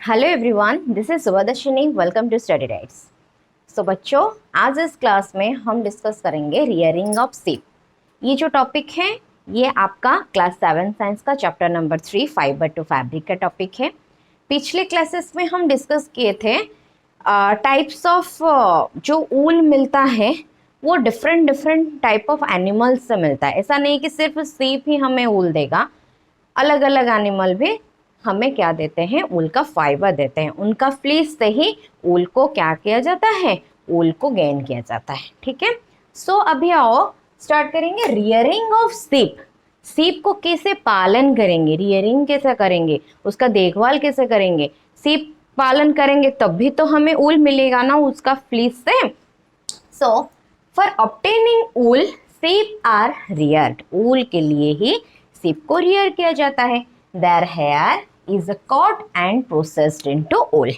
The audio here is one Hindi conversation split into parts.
Hello everyone, this is Subhadarshini. Welcome to study rights. So बच्चों, आज इस क्लास में हम डिस्कस करेंगे रियरिंग ऑफ शीप। ये जो टॉपिक है ये आपका क्लास 7 साइंस का chapter number 3 fibre to fabric का टॉपिक है। पिछले क्लासेस में हम डिस्कस किए थे टाइप्स ऑफ जो ऊल मिलता है वो different different type of animals से मिलता है। ऐसा नहीं कि सिर्फ शीप ही हमें ऊल देगा, अलग अलग एनिमल भी हमें क्या देते हैं, ऊल का फाइबर देते हैं। उनका फ्लीस से ही ऊल को क्या किया जाता है, ऊल को गेन किया जाता है। ठीक है, सो अभी आओ स्टार्ट करेंगे रियरिंग ऑफ शीप। शीप को कैसे पालन करेंगे, रियरिंग कैसे करेंगे, उसका देखभाल कैसे करेंगे। शीप पालन करेंगे तब भी तो हमें ऊल मिलेगा ना उसका फ्लीस से। So for obtaining wool sheep are reared. Wool के लिए ही शीप को रियर किया जाता है। Their hair is cut and processed into wool.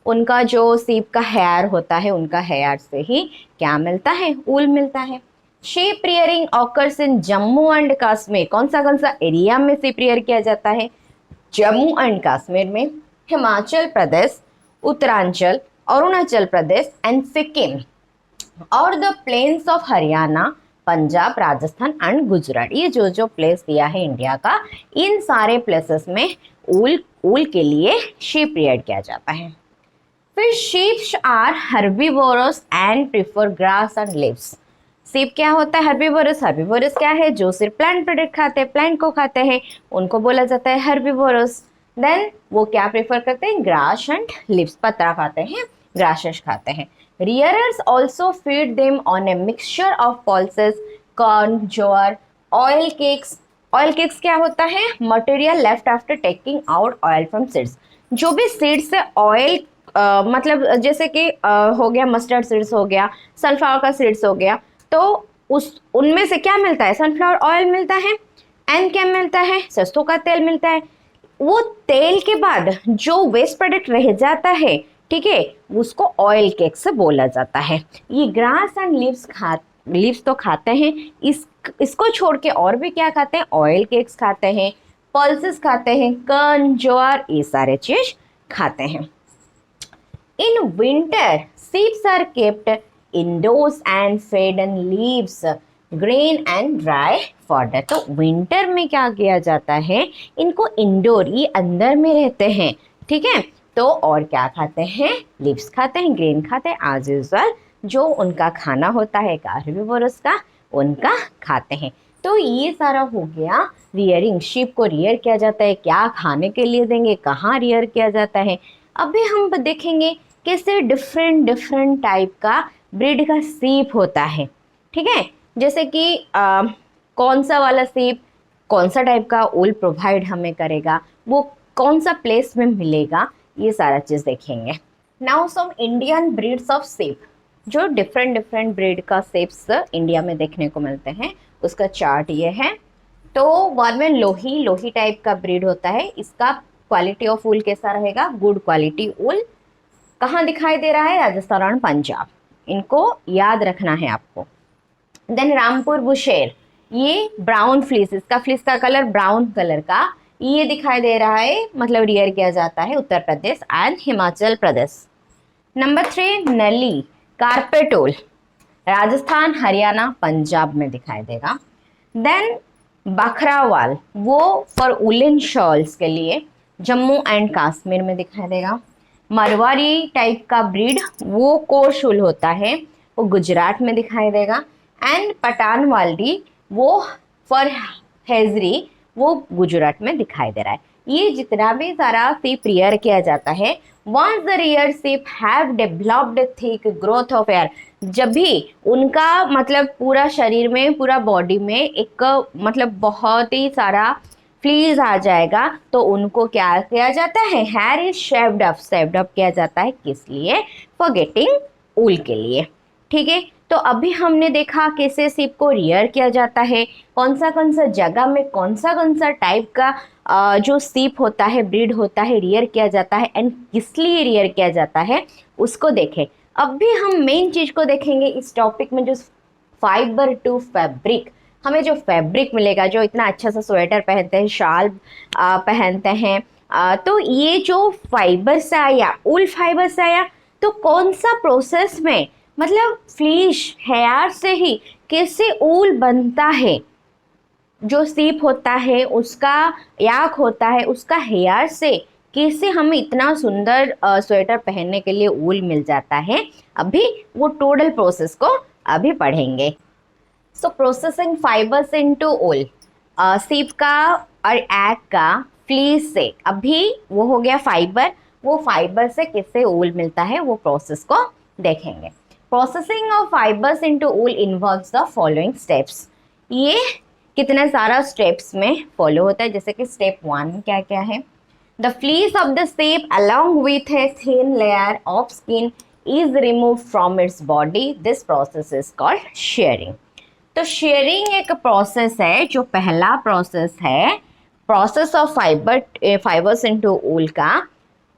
उनका जो शीप का हेयर होता है, उनका हेयर से ही क्या मिलता है, ऊल मिलता है। Sheep rearing occurs in Jammu and Kashmir. कौन सा एरिया में शीप रियर किया जाता है? जम्मू एंड कश्मीर में, हिमाचल प्रदेश, उत्तरांचल, अरुणाचल प्रदेश एंड सिक्किम और the plains of Haryana, Punjab, Rajasthan and Gujarat. ये जो जो प्लेस दिया है इंडिया का, इन सारे प्लेसेस में ऊल के लिए शीप रियर्ड किया जाता है। फिर sheeps are herbivorous and prefer grass and leaves. Sheep क्या होता है? हर्बीवोरस। हर्बीवोरस क्या है? जो सिर्फ प्लांट प्रोडक्ट खाते हैं, प्लांट को खाते हैं, उनको बोला जाता है हर्बीवोरस। देन वो क्या प्रेफर करते हैं? ग्रास एंड लीव्स, पत्ता खाते हैं, ग्रासेस खाते हैं। Rearers also feed them on a mixture of pulses, corn, jowar, oil cakes. Oil cakes क्या होता है? Material left after taking out oil from seeds. जो भी सीड से ऑयल मतलब जैसे कि हो गया मस्टर्ड सीड्स, हो गया सनफ्लावर का सीड्स, हो गया, तो उस उनमें से क्या मिलता है? सनफ्लावर ऑयल मिलता है। एंड क्या मिलता है? सरसों का तेल मिलता है। वो तेल के बाद जो वेस्ट प्रोडक्ट रह जाता है, ठीक है, उसको ऑयल केक से बोला जाता है। ये ग्रास एंड लीव्स तो खाते हैं, इसको छोड़ के और भी क्या खाते हैं? ऑयल केक्स खाते हैं, पल्सेस खाते हैं, कर्न, ज्वार, ये सारे चीज खाते हैं। In winter seeds are kept indoors and fed and leaves green and dry fodder. तो विंटर में क्या किया जाता है? इनको इंडोर, ये अंदर में रहते हैं, ठीक है, तो और क्या खाते हैं? लीव्स खाते हैं, ग्रेन खाते हैं, एज यूजुअल जो उनका खाना होता है कार्निवोरस का, उनका खाते हैं। तो ये सारा हो गया रियरिंग। शीप को रियर किया जाता है, क्या खाने के लिए देंगे, कहाँ रियर किया जाता है। अभी हम देखेंगे कैसे डिफरेंट डिफरेंट टाइप का ब्रीड का शीप होता है। ठीक है, जैसे कि कौन सा वाला शीप कौन सा टाइप का ऊल प्रोवाइड हमें करेगा, वो कौन सा प्लेस में मिलेगा, ये सारा चीज़ देखेंगे। Now some Indian breeds of sheep. जो डिफरेंट डिफरेंट ब्रीड का शीप्स इंडिया में देखने को मिलते हैं, उसका चार्ट ये है। तो वन में लोही टाइप का ब्रीड होता है। इसका क्वालिटी ऑफ ऊल कैसा रहेगा? गुड क्वालिटी ऊल। कहाँ दिखाई दे रहा है? राजस्थान और पंजाब। इनको याद रखना है आपको। देन रामपुर बुशेर, ये ब्राउन फ्लीस, इसका फ्लीस का कलर ब्राउन कलर का, ये दिखाई दे रहा है, मतलब रियर किया जाता है उत्तर प्रदेश एंड हिमाचल प्रदेश। नंबर 3 नली कार्पेटोल, राजस्थान, हरियाणा, पंजाब में दिखाई देगा। देन बखरावाल, वो फॉर वुलन शॉल्स के लिए जम्मू एंड कश्मीर में दिखाई देगा। मरवारी टाइप का ब्रीड, वो कोर्स ऊल होता है, वो गुजरात में दिखाई देगा। एंड पठानवाली, वो फॉर हेजरी, वो गुजरात में दिखाई दे रहा है। ये जितना भी सारा शीप रियर किया जाता है, once the rear sheep have developed thick growth of hair, जब भी उनका मतलब पूरा शरीर में, पूरा बॉडी में एक मतलब बहुत ही सारा फ्लीज आ जाएगा, तो उनको क्या किया जाता है? हेयर इज शेव्ड अप किया जाता है। किस लिए? फॉर गेटिंग ऊल के लिए। ठीक है, तो अभी हमने देखा कैसे शीप को रियर किया जाता है, कौन सा जगह में कौन सा टाइप का जो शीप होता है, ब्रीड होता है, रियर किया जाता है, एंड किस लिए रियर किया जाता है, उसको देखें। अब भी हम मेन चीज को देखेंगे इस टॉपिक में, जो फाइबर टू फैब्रिक। हमें जो फैब्रिक मिलेगा, जो इतना अच्छा सा स्वेटर पहनते हैं, शाल पहनते हैं, तो ये जो फाइबर से आया, ऊल फाइबर से आया, तो कौन सा प्रोसेस में, मतलब फ्लीश हेयर से ही कैसे ऊल बनता है, जो सीप होता है उसका, याक होता है उसका हेयर से कैसे हमें इतना सुंदर स्वेटर पहनने के लिए ऊल मिल जाता है, अभी वो टोटल प्रोसेस को अभी पढ़ेंगे। सो प्रोसेसिंग फाइबर्स इनटू ऊल, सीप का और एग का फ्लीस से, अभी वो हो गया फाइबर, वो फाइबर से किससे ऊल मिलता है वो प्रोसेस को देखेंगे। Processing of fibres into wool involves the following steps, ये कितने सारा स्टेप्स में फॉलो होता है, जैसे कि स्टेप 1 क्या क्या है। The fleece of the shape along with a thin layer of skin is remove from its body, this process is called sharing. तो शेयरिंग एक प्रोसेस है, जो पहला प्रोसेस है, प्रोसेस ऑफ फाइबर्स इनटू ऊल का,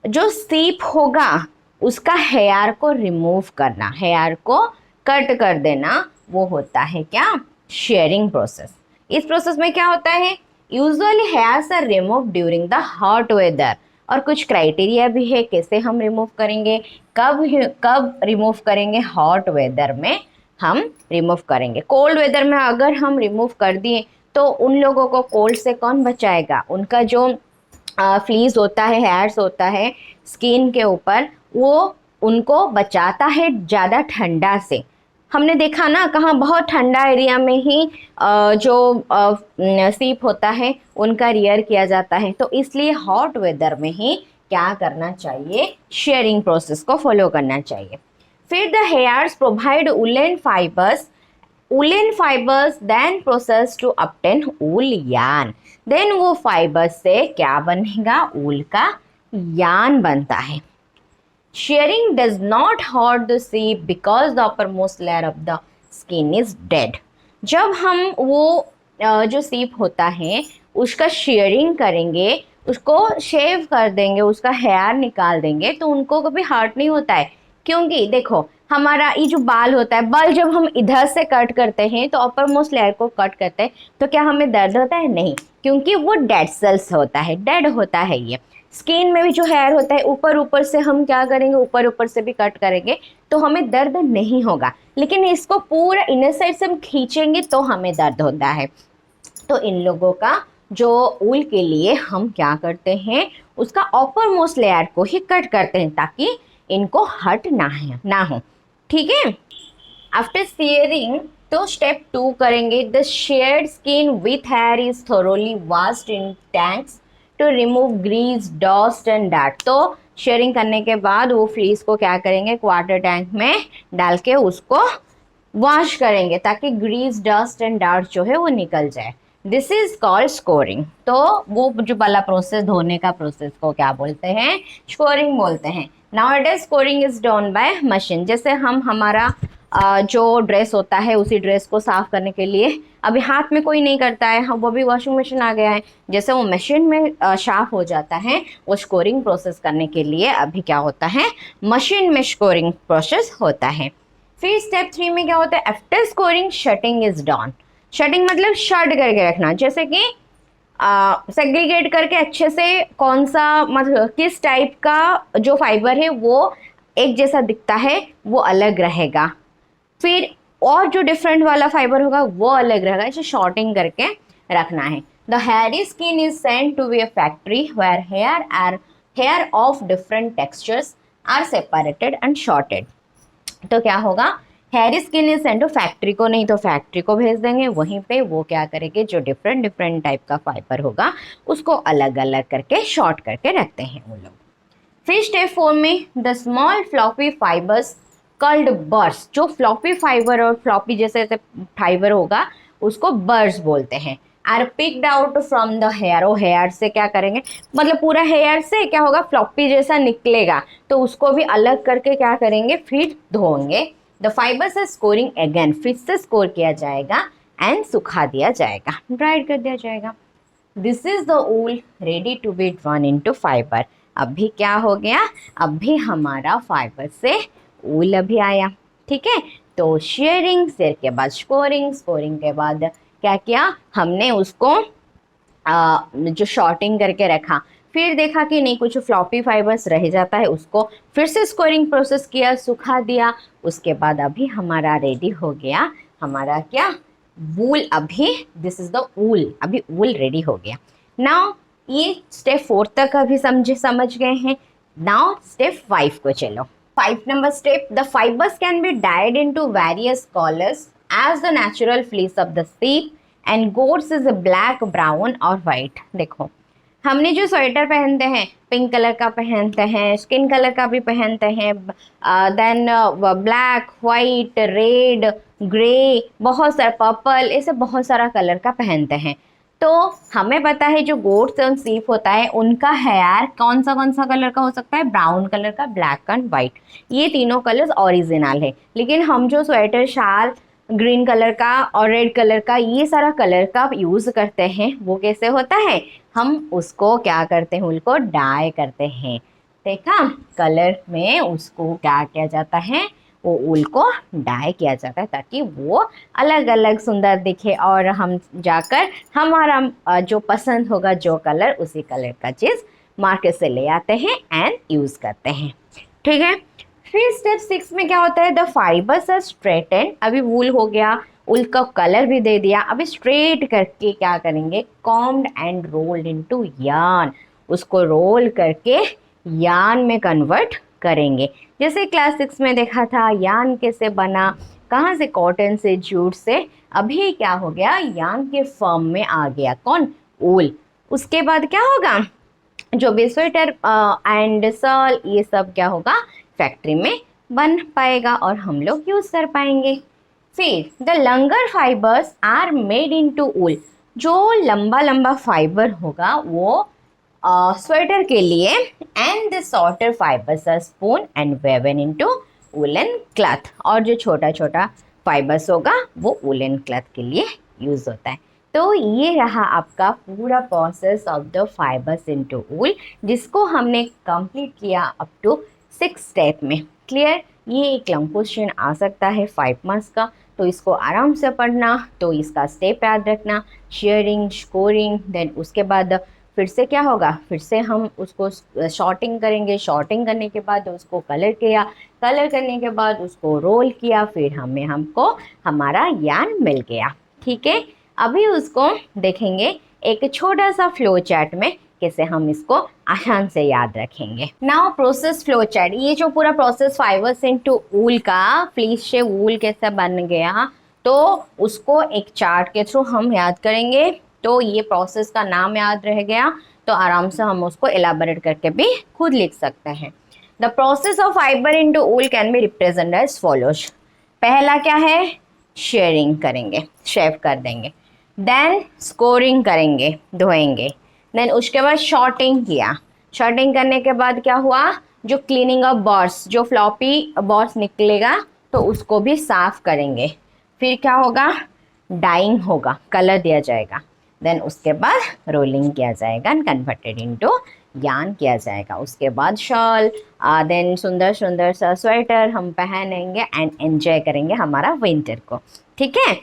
जो सीप होगा उसका हेयर को रिमूव करना, हेयर को कट कर देना, वो होता है क्या, शेयरिंग प्रोसेस। इस प्रोसेस में क्या होता है, usually hairs are remove during the hot weather, और कुछ क्राइटेरिया भी है कैसे हम रिमूव करेंगे, कब रिमूव करेंगे, हॉट वेदर में हम रिमूव करेंगे। कोल्ड वेदर में अगर हम रिमूव कर दिए तो उन लोगों को कोल्ड से कौन बचाएगा, उनका जो फ्लीज होता है, हेयर्स होता है स्किन के ऊपर, वो उनको बचाता है ज़्यादा ठंडा से। हमने देखा ना, कहाँ बहुत ठंडा एरिया में ही जो सीप होता है उनका रियर किया जाता है, तो इसलिए हॉट वेदर में ही क्या करना चाहिए, शेयरिंग प्रोसेस को फॉलो करना चाहिए। फिर the hairs provide woollen fibres then process to obtain wool yarn, then वो फाइबर्स से क्या बनेगा, ऊल का यान बनता है। Shearing does not hurt the sheep because the uppermost layer of the skin is dead. जब हम वो जो सीप होता है उसका शेयरिंग करेंगे, उसको शेव कर देंगे, उसका हेयर निकाल देंगे, तो उनको कभी हर्ट नहीं होता है, क्योंकि देखो हमारा ये जो बाल होता है, बाल जब हम इधर से कट करते हैं तो अपर मोस्ट लेयर को कट करते हैं, तो क्या हमें दर्द होता है, नहीं, क्योंकि वो डेड सेल्स होता है, डेड होता है। ये स्किन में भी जो हेयर होता है ऊपर ऊपर से हम क्या करेंगे, ऊपर ऊपर से भी कट करेंगे तो हमें दर्द नहीं होगा, लेकिन इसको पूरा इनर साइड से हम खींचेंगे तो हमें दर्द होता है। तो इन लोगों का जो ऊल के लिए हम क्या करते हैं, उसका अपर मोस्ट लेयर को ही कट करते हैं ताकि इनको हट ना हो, ठीक है। आफ्टर शेयरिंग तो स्टेप 2 करेंगे। The sheared skin with hair is thoroughly washed in tanks to remove grease, dust and dirt. तो शेयरिंग करने के बाद वो फ्लीस को क्या करेंगे, वाटर टैंक में डाल के उसको वॉश करेंगे ताकि ग्रीस, डस्ट एंड डार्ट जो है वो निकल जाए। This is called scoring. तो वो जो वाला प्रोसेस, धोने का प्रोसेस को क्या बोलते हैं, स्कोरिंग बोलते हैं। Nowadays scoring is done by machine. जैसे हम हमारा जो ड्रेस होता है उसी ड्रेस को साफ करने के लिए अभी हाथ में कोई नहीं करता है, हम वो भी वॉशिंग मशीन आ गया है, जैसे वो मशीन में साफ हो जाता है, वो स्कोरिंग प्रोसेस करने के लिए अभी क्या होता है, मशीन में स्कोरिंग प्रोसेस होता है। फिर स्टेप 3 में क्या होता है, after scouring sorting is done. Sorting मतलब शर्ट करके रखना, जैसे कि सेग्रीगेट करके अच्छे से कौन सा, मतलब किस टाइप का जो फाइबर है वो एक जैसा दिखता है वो अलग रहेगा, फिर और जो डिफरेंट वाला फाइबर होगा वो अलग रहेगा, इसे शॉर्टिंग करके रखना है। The hairy skin is sent to be a factory where hair of different textures are separated and sorted. तो क्या होगा, hairy skin is sent to factory को, नहीं तो फैक्ट्री को भेज देंगे, वहीं पे वो क्या करेंगे, जो डिफरेंट टाइप का फाइबर होगा उसको अलग अलग करके शॉर्ट करके रखते हैं वो लोग। फिर स्टेप 4 में the small fluffy fibres called burrs, जो फ्लॉपी फाइबर और फ्लॉपी जैसे फाइबर होगा उसको बर्स बोलते हैं, are picked out from the hair. वो हेयर से क्या करेंगे, मतलब पूरा हेयर से क्या होगा, फ्लॉपी जैसा निकलेगा, तो उसको भी अलग करके क्या करेंगे, फिर धोएंगे। The fibres are scouring again, फिर से स्कोर किया जाएगा एंड सुखा दिया जाएगा, ड्राइड कर दिया जाएगा। This is the wool ready to be drawn into fibre. अभी क्या हो गया, अभी हमारा फाइबर से ऊल अभी आया, ठीक है। तो शेयरिंग, शेयर के बाद स्कोरिंग, स्कोरिंग के बाद क्या किया हमने, उसको जो शॉर्टिंग करके रखा, फिर देखा कि नहीं कुछ फ्लॉपी फाइबर्स रह जाता है, उसको फिर से स्कोरिंग प्रोसेस किया, सुखा दिया, उसके बाद अभी हमारा रेडी हो गया हमारा क्या वूल। अभी दिस इज द वूल, अभी वूल रेडी हो गया। नाउ ये स्टेप 4 तक अभी समझ गए हैं। नाउ स्टेप 5 को चलो। 5 number step, the fibers can be dyed into various colors as the natural fleece of the sheep and goats is a black, brown और white। देखो हमने जो स्वेटर पहनते हैं पिंक कलर का पहनते हैं, स्किन कलर का भी पहनते हैं, then black, white, red, grey, बहुत सारा पर्पल, ऐसे बहुत सारा कलर का पहनते हैं। तो हमें पता है जो गोट्स एंड सीप होता है उनका हेयर कौन सा कलर का हो सकता है, ब्राउन कलर का, ब्लैक एंड वाइट, ये तीनों कलर्स ओरिजिनल है। लेकिन हम जो स्वेटर, शाल ग्रीन कलर का और रेड कलर का, ये सारा कलर का यूज़ करते हैं, वो कैसे होता है, हम उसको क्या करते हैं, उनको डाई करते हैं। देखा, कलर में उसको क्या किया जाता है, वो ऊल को डाई किया जाता है ताकि वो अलग अलग सुंदर दिखे और हम जाकर हमारा जो पसंद होगा जो कलर, उसी कलर का चीज़ मार्केट से ले आते हैं एंड यूज़ करते हैं। ठीक है। फिर स्टेप 6 में क्या होता है, द फाइबर्स आर स्ट्रेटेंड। अभी वूल हो गया, वूल का कलर भी दे दिया, अभी स्ट्रेट करके क्या करेंगे, combed and rolled into yarn, उसको रोल करके यार्न में कन्वर्ट करेंगे। जैसे क्लास 6 में देखा था यार्न कैसे बना, कहाँ से, कॉटन से, जूट से। अभी क्या हो गया, यार्न के फॉर्म में आ गया कौन, वूल। उसके बाद क्या होगा, जो भी स्वेटर एंड शॉल ये सब क्या होगा, फैक्ट्री में बन पाएगा और हम लोग यूज़ कर पाएंगे। फिर the longer fibres are made into wool, जो लंबा लंबा फाइबर होगा वो स्वेटर के लिए, and the shorter fibres are spun and woven into woollen cloth, और जो छोटा छोटा फाइबर्स होगा वो वूलन क्लॉथ के लिए यूज़ होता है। तो ये रहा आपका पूरा process of the fibres into wool, जिसको हमने कंप्लीट किया अप टू 6 स्टेप में। क्लियर। ये एक लॉन्ग क्वेश्चन आ सकता है 5 मार्क्स का, तो इसको आराम से पढ़ना, तो इसका स्टेप याद रखना, शेयरिंग, स्कोरिंग, देन उसके बाद फिर से क्या होगा, फिर से हम उसको शॉर्टिंग करेंगे, शॉर्टिंग करने के बाद उसको कलर किया, कलर करने के बाद उसको रोल किया, फिर हमको हमारा यार्न मिल गया। ठीक है। अभी उसको देखेंगे एक छोटा सा फ्लो चार्ट में कैसे हम इसको आसान से याद रखेंगे। नाउ प्रोसेस फ्लो चार्ट, ये जो पूरा प्रोसेस फाइबर्स इनटू वूल का, फ्लीस से वूल कैसे बन गया, तो उसको एक चार्ट के थ्रू हम याद करेंगे। तो ये प्रोसेस का नाम याद रह गया तो आराम से हम उसको एलाबोरेट करके भी खुद लिख सकते हैं। The process of fibre into wool can be represented as follows. पहला क्या है, शेयरिंग करेंगे, शेव कर देंगे, देन स्कोरिंग करेंगे, धोएंगे, देन उसके बाद शॉर्टिंग किया, शॉर्टिंग करने के बाद क्या हुआ, जो क्लीनिंग ऑफ बॉर्ड्स, जो फ्लॉपी बॉर्ड्स निकलेगा तो उसको भी साफ करेंगे। फिर क्या होगा, डाइंग होगा, कलर दिया जाएगा, देन उसके बाद रोलिंग किया जाएगा एंड कन्वर्टेड इनटू यार्न किया जाएगा। उसके बाद शॉल, देन सुंदर सुंदर सा स्वेटर हम पहनेंगे एंड एंजॉय करेंगे हमारा विंटर को। ठीक है।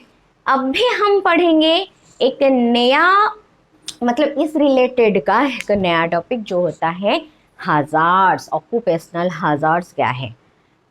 अब भी हम पढ़ेंगे एक नया, मतलब इस रिलेटेड का एक नया टॉपिक जो होता है हज़ार्ड्स, ऑक्यूपेशनल हज़ार्ड्स क्या है।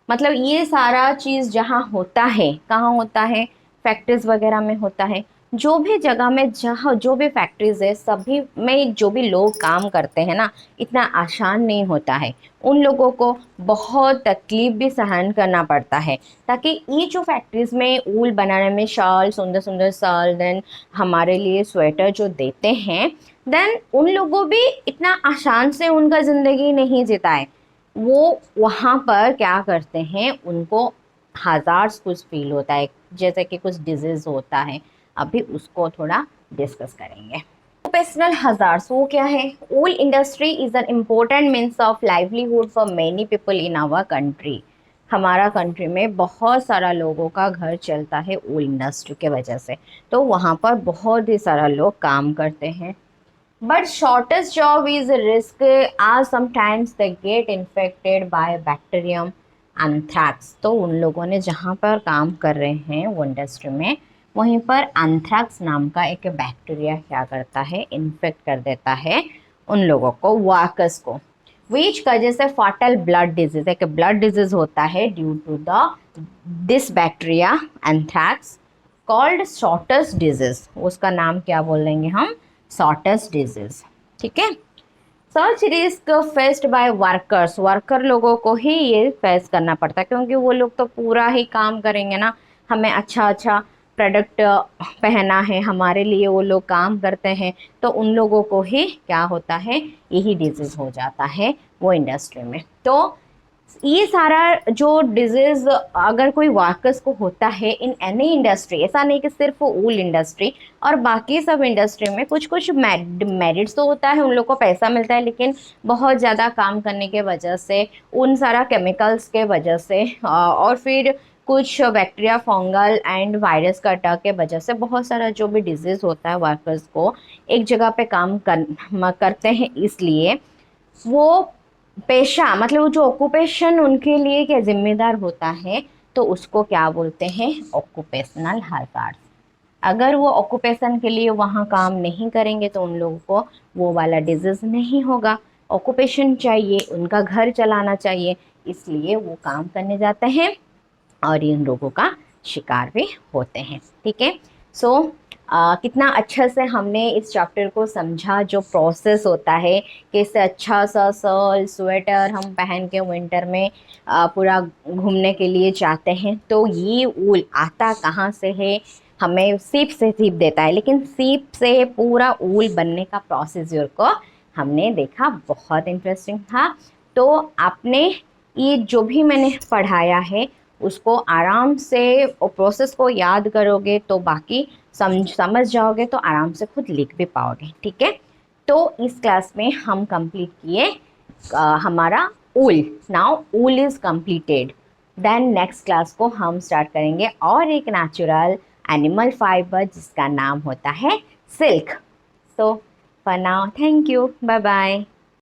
मतलब ये सारा चीज़ जहाँ होता है, कहाँ होता है, फैक्ट्रीज वगैरह में होता है, जो भी जगह में जहाँ जो भी फैक्ट्रीज है सभी में जो भी लोग काम करते हैं ना, इतना आसान नहीं होता है, उन लोगों को बहुत तकलीफ भी सहन करना पड़ता है, ताकि ये जो फैक्ट्रीज में ऊल बनाने में शॉल, सुंदर सुंदर शॉल, देन हमारे लिए स्वेटर जो देते हैं, देन उन लोगों भी इतना आसान से उनका ज़िंदगी नहीं जीता है। वो वहाँ पर क्या करते हैं, उनको हज़ार्ड्स कुछ फील होता है, जैसे कि कुछ डिजीज़ होता है, अभी उसको थोड़ा डिस्कस करेंगे। ऑक्यूपेशनल हज़ार्ड्स वो क्या है। Wool industry is an important means of livelihood for many people in our country. हमारा कंट्री में बहुत सारा लोगों का घर चलता है वूल इंडस्ट्री के वजह से, तो वहाँ पर बहुत ही सारा लोग काम करते हैं। But shortest job is a risk as sometimes they get infected by bacterium anthrax। तो उन लोगों ने जहाँ पर काम कर रहे हैं वो इंडस्ट्री में, वहीं पर एंथ्रैक्स नाम का एक बैक्टीरिया क्या करता है, इन्फेक्ट कर देता है उन लोगों को, वर्कर्स को, विच का जैसे फाटल ब्लड डिजीज, एक ब्लड डिजीज होता है due to the this bacteria anthrax called sorters disease, उसका नाम क्या बोलेंगे हम, शॉर्टस डिजीज। ठीक है, सर्च risk faced by workers, worker लोगों को ही ये फेस करना पड़ता है क्योंकि वो लोग तो पूरा ही काम करेंगे ना, हमें अच्छा अच्छा प्रोडक्ट पहना है, हमारे लिए वो लोग काम करते हैं, तो उन लोगों को ही क्या होता है, यही डिजीज हो जाता है वो इंडस्ट्री में। तो ये सारा जो डिजीज अगर कोई वर्कर्स को होता है इन एनी इंडस्ट्री, ऐसा नहीं कि सिर्फ वूल इंडस्ट्री और बाकी सब इंडस्ट्री में, कुछ कुछ मेरिट्स तो होता है, उन लोग को पैसा मिलता है, लेकिन बहुत ज़्यादा काम करने के वजह से, उन सारा केमिकल्स के वजह से और फिर कुछ बैक्टीरिया, फंगल एंड वायरस का अटैक के वजह से बहुत सारा जो भी डिजीज़ होता है वर्कर्स को एक जगह पे काम करते हैं, इसलिए वो पेशा मतलब वो जो ऑक्यूपेशन उनके लिए क्या जिम्मेदार होता है, तो उसको क्या बोलते हैं, ऑक्यूपेशनल हजार्ड्स। अगर वो ऑक्यूपेशन के लिए वहाँ काम नहीं करेंगे तो उन लोगों को वो वाला डिजीज़ नहीं होगा। ऑक्यूपेशन चाहिए, उनका घर चलाना चाहिए, इसलिए वो काम करने जाते हैं और इन रोगों का शिकार भी होते हैं। ठीक है, सो कितना अच्छा से हमने इस चैप्टर को समझा, जो प्रोसेस होता है, कैसे अच्छा सा सॉल स्वेटर हम पहन के विंटर में पूरा घूमने के लिए जाते हैं। तो ये ऊल आता कहाँ से है, हमें सीप से सीप देता है, लेकिन सीप से पूरा ऊल बनने का प्रोसीजर को हमने देखा, बहुत इंटरेस्टिंग था। तो आपने ये जो भी मैंने पढ़ाया है उसको आराम से प्रोसेस को याद करोगे तो बाकी समझ जाओगे, तो आराम से खुद लिख भी पाओगे। ठीक है, तो इस क्लास में हम कंप्लीट किए हमारा wool. Now wool is completed, then next class को हम स्टार्ट करेंगे और एक नेचुरल एनिमल फाइबर जिसका नाम होता है silk. So for now thank you, bye bye.